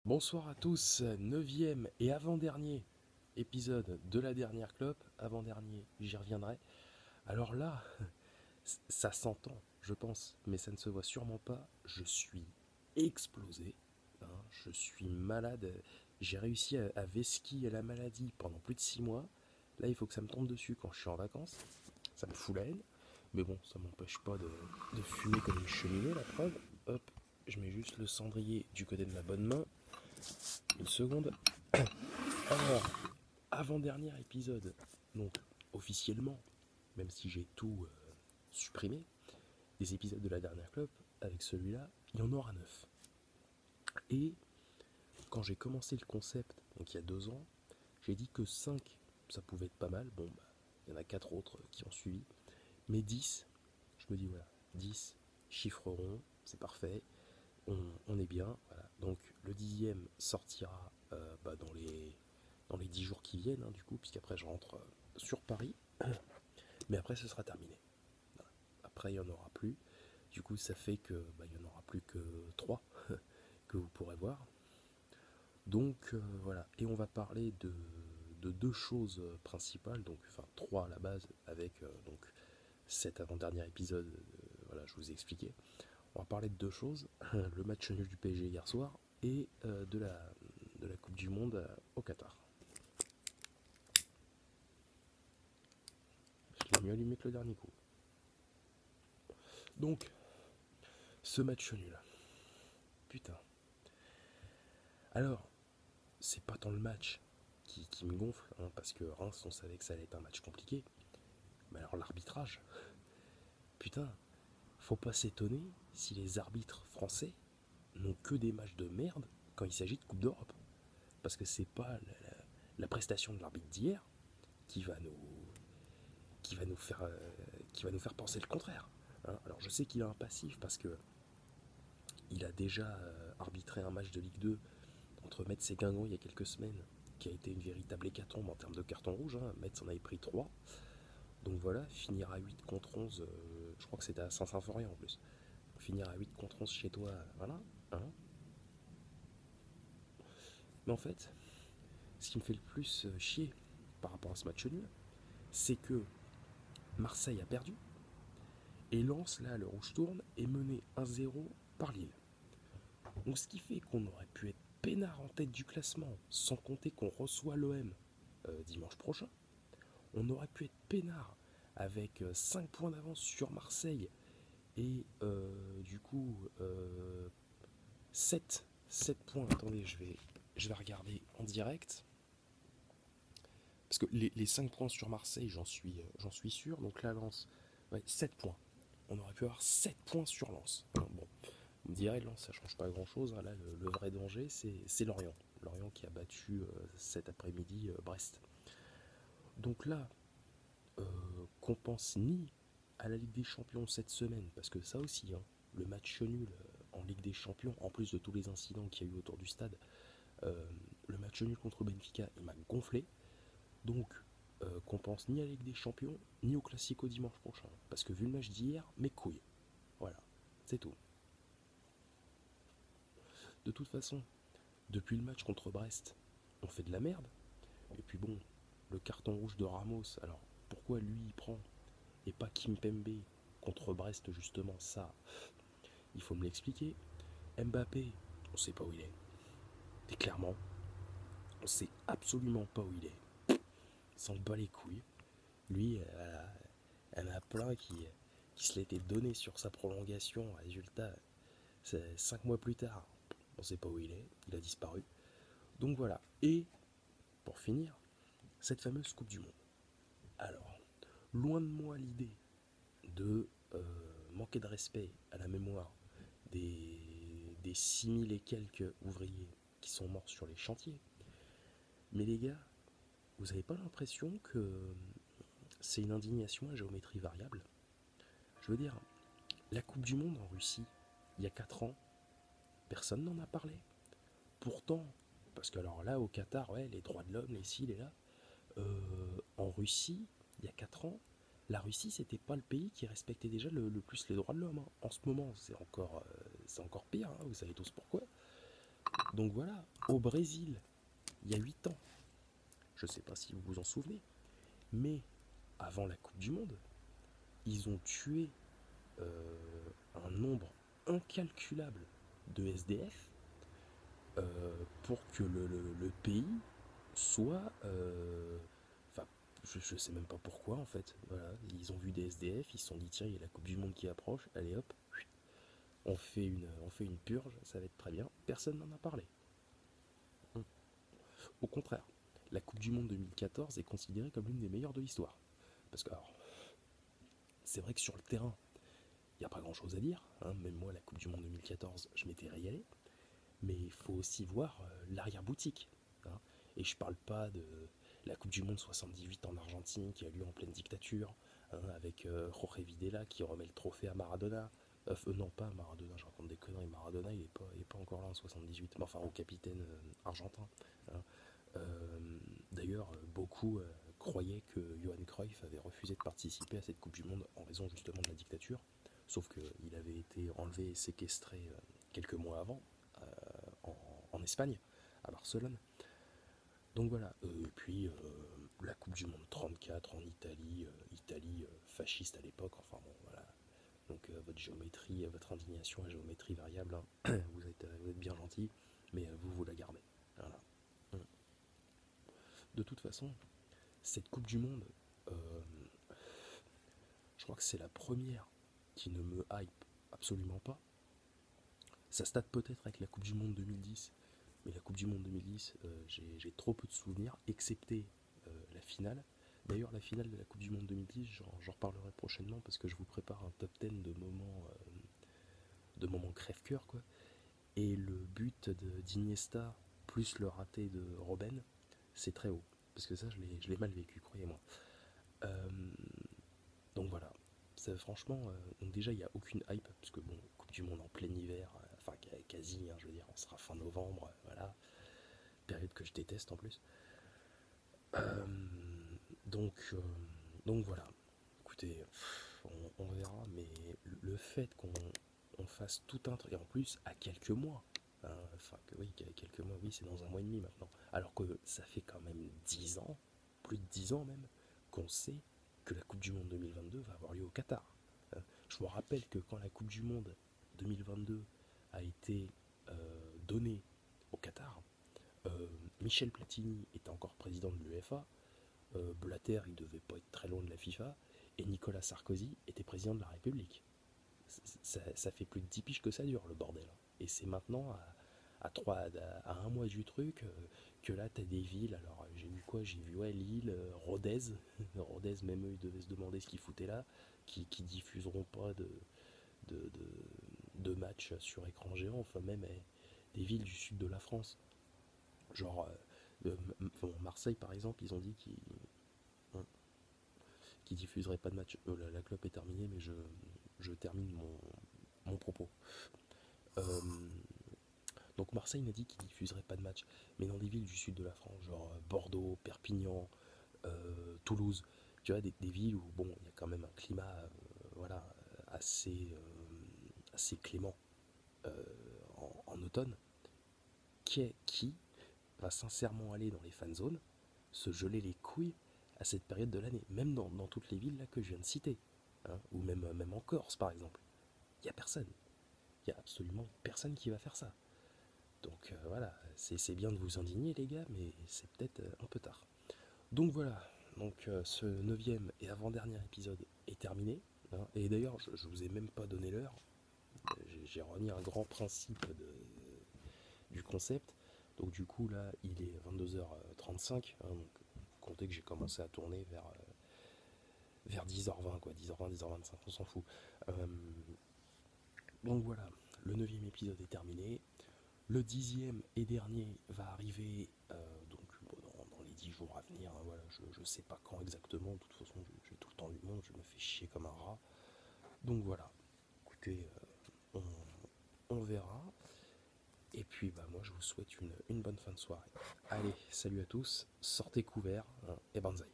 Bonsoir à tous, neuvième et avant-dernier épisode de la dernière clope, avant-dernier, j'y reviendrai. Alors là, ça s'entend, je pense, mais ça ne se voit sûrement pas, je suis explosé, hein, je suis malade, j'ai réussi à vesquiller la maladie pendant plus de 6 mois, là il faut que ça me tombe dessus quand je suis en vacances, ça me fout la haine, mais bon, ça m'empêche pas de fumer comme une cheminée, la preuve, hop, je mets juste le cendrier du côté de ma bonne main, une seconde. Alors, avant-dernier épisode, donc officiellement, même si j'ai tout supprimé, des épisodes de la dernière clope, avec celui-là, il y en aura 9. Et quand j'ai commencé le concept, donc il y a 2 ans, j'ai dit que 5, ça pouvait être pas mal. Bon, bah, il y en a 4 autres qui ont suivi. Mais 10, je me dis voilà, 10, chiffre rond, c'est parfait, on est bien. Voilà. Donc le 10e sortira dans les 10 jours qui viennent, hein, du coup, puisqu'après je rentre sur Paris. Mais après, ce sera terminé. Voilà. Après, il n'y en aura plus. Du coup, ça fait que il n'y en aura plus que 3 que vous pourrez voir. Donc voilà. Et on va parler de deux choses principales, donc enfin 3 à la base, avec donc cet avant-dernier épisode, voilà, je vous ai expliqué. On va parler de deux choses, le match nul du PSG hier soir et de la Coupe du Monde au Qatar. Je l'ai mieux allumé que le dernier coup. Donc, ce match nul. Putain. Alors, c'est pas tant le match qui me gonfle, hein, parce que Reims, on savait que ça allait être un match compliqué. Mais alors l'arbitrage, putain, faut pas s'étonner si les arbitres français n'ont que des matchs de merde quand il s'agit de Coupe d'Europe. Parce que c'est pas la prestation de l'arbitre d'hier qui va nous, qui va nous faire, qui va nous faire penser le contraire. Hein. Alors je sais qu'il a un passif parce que il a déjà arbitré un match de Ligue 2 entre Metz et Guingamp il y a quelques semaines, qui a été une véritable hécatombe en termes de carton rouge. Hein. Metz en avait pris 3. Donc voilà, finir à 8 contre 11, je crois que c'était à Saint-Symphorien en plus. Finir à 8 contre 11 chez toi, voilà. Hein. Mais en fait, ce qui me fait le plus chier par rapport à ce match nul, c'est que Marseille a perdu et Lens, là, le rouge tourne, est mené 1-0 par Lille. Donc ce qui fait qu'on aurait pu être peinard en tête du classement, sans compter qu'on reçoit l'OM dimanche prochain. On aurait pu être peinard avec 5 points d'avance sur Marseille et du coup 7 points. Attendez, je vais regarder en direct. Parce que les 5 points sur Marseille, j'en suis sûr. Donc la Lens, ouais, 7 points. On aurait pu avoir 7 points sur Lens. Bon, vous me direz, Lens, ça change pas grand chose. Hein. Là, le vrai danger, c'est Lorient. Lorient qui a battu cet après-midi Brest. Donc là, qu'on pense ni à la Ligue des Champions cette semaine, parce que ça aussi, hein, le match nul en Ligue des Champions, en plus de tous les incidents qu'il y a eu autour du stade, le match nul contre Benfica, il m'a gonflé. Donc, qu'on pense ni à la Ligue des Champions, ni au Classico dimanche prochain. Parce que vu le match d'hier, mes couilles. Voilà, c'est tout. De toute façon, depuis le match contre Brest, on fait de la merde. Et puis bon, le carton rouge de Ramos, alors pourquoi lui il prend et pas Kimpembe contre Brest justement, ça, il faut me l'expliquer. Mbappé, on sait pas où il est. Et clairement, on sait absolument pas où il est. Il s'en bat les couilles. Lui, elle a plein qui se l'était donné sur sa prolongation. Résultat, c'est 5 mois plus tard. On sait pas où il est. Il a disparu. Donc voilà. Et, pour finir, cette fameuse Coupe du Monde. Alors, loin de moi l'idée de manquer de respect à la mémoire des 6000 et quelques ouvriers qui sont morts sur les chantiers. Mais les gars, vous n'avez pas l'impression que c'est une indignation à géométrie variable? Je veux dire, la Coupe du Monde en Russie, il y a 4 ans, personne n'en a parlé. Pourtant, parce que alors là, au Qatar, ouais, les droits de l'homme, les ci, les là, en Russie, il y a 4 ans, la Russie, c'était pas le pays qui respectait déjà le plus les droits de l'homme. Hein. En ce moment, c'est encore pire, hein, vous savez tous pourquoi. Donc voilà, au Brésil, il y a 8 ans, je ne sais pas si vous vous en souvenez, mais avant la Coupe du Monde, ils ont tué un nombre incalculable de SDF pour que le pays soit... Enfin, je sais même pas pourquoi en fait. Voilà, ils ont vu des SDF, ils se sont dit tiens, il y a la Coupe du Monde qui approche, allez hop, on fait une purge, ça va être très bien. Personne n'en a parlé. Au contraire, la Coupe du Monde 2014 est considérée comme l'une des meilleures de l'histoire. Parce que, alors, c'est vrai que sur le terrain, il n'y a pas grand chose à dire. Hein. Même moi, la Coupe du Monde 2014, je m'étais régalé. Mais il faut aussi voir l'arrière-boutique. Hein. Et je parle pas de la Coupe du Monde 78 en Argentine qui a lieu en pleine dictature, hein, avec Jorge Videla qui remet le trophée à Maradona. Non, pas Maradona, je raconte des conneries. Maradona, il est pas encore là en 78, mais enfin au capitaine argentin. Hein. D'ailleurs, beaucoup croyaient que Johan Cruyff avait refusé de participer à cette Coupe du Monde en raison justement de la dictature, sauf qu'il avait été enlevé et séquestré quelques mois avant, en Espagne, à Barcelone. Donc voilà, et puis la Coupe du Monde 34 en Italie, Italie fasciste à l'époque, enfin bon voilà. Donc votre géométrie, votre indignation à géométrie variable, hein, vous êtes bien gentil, mais vous la gardez. Voilà. De toute façon, cette Coupe du Monde, euh, je crois que c'est la première qui ne me hype absolument pas. Ça stade peut-être avec la Coupe du Monde 2010, mais la Coupe du Monde 2010, j'ai trop peu de souvenirs, excepté la finale. D'ailleurs, la finale de la Coupe du Monde 2010, j'en reparlerai prochainement parce que je vous prépare un top 10 de moments crève-cœur, quoi. Et le but d'Iniesta plus le raté de Robben, c'est très haut. Parce que ça, je l'ai mal vécu, croyez-moi. Euh, donc voilà. Franchement, donc déjà, il n'y a aucune hype, parce que bon, Coupe du Monde en plein hiver, enfin quasi, hein, je veux dire, on sera fin novembre, voilà. Période que je déteste en plus. Euh, donc, euh, donc voilà. Écoutez, on verra, mais le fait qu'on fasse tout un truc, et en plus à quelques mois, hein, enfin que oui, quelques mois, oui, c'est dans un mois et demi maintenant, alors que ça fait quand même 10 ans, plus de 10 ans même, qu'on sait que la Coupe du Monde 2022 va avoir lieu au Qatar. Hein. Je me rappelle que quand la Coupe du Monde 2022 a été donnée au Qatar, Michel Platini était encore président de l'UEFA, Blatter il devait pas être très loin de la FIFA, et Nicolas Sarkozy était président de la République. Ça fait plus de 10 piges que ça dure le bordel. Et c'est maintenant à un mois du truc que là t'as des villes. Alors j'ai vu quoi? J'ai vu ouais, Lille, Rodez. Rodez, même eux ils devaient se demander ce qu'ils foutaient là, qui diffuseront pas de, de, de matchs sur écran géant, enfin même des villes du sud de la France. Genre Marseille par exemple, ils ont dit qu'ils diffuseraient pas de match. La clope est terminée, mais je termine mon propos. Euh, donc Marseille n'a dit qu'il diffuserait pas de match, mais dans des villes du sud de la France, genre Bordeaux, Perpignan, Toulouse, tu vois, des villes où bon, il y a quand même un climat, voilà, assez clément en automne, qui va sincèrement aller dans les fan zones, se geler les couilles à cette période de l'année, même dans toutes les villes là que je viens de citer, hein, ou même en Corse par exemple. Il n'y a personne. Il n'y a absolument personne qui va faire ça. Donc voilà, c'est bien de vous indigner les gars, mais c'est peut-être un peu tard. Donc voilà, donc ce neuvième et avant-dernier épisode est terminé. Hein, et d'ailleurs, je vous ai même pas donné l'heure. J'ai remis un grand principe du concept. Donc du coup là, il est 22h35. Hein, donc comptez que j'ai commencé à tourner vers 10h20, quoi, 10h20, 10h25, on s'en fout. Donc voilà, le neuvième épisode est terminé. Le 10e et dernier va arriver dans les 10 jours à venir. Hein, voilà, je ne sais pas quand exactement. De toute façon, j'ai tout le temps du monde. Je me fais chier comme un rat. Donc voilà. Écoutez, on verra. Et puis bah moi, je vous souhaite une bonne fin de soirée. Allez, salut à tous. Sortez couverts hein, et banzai.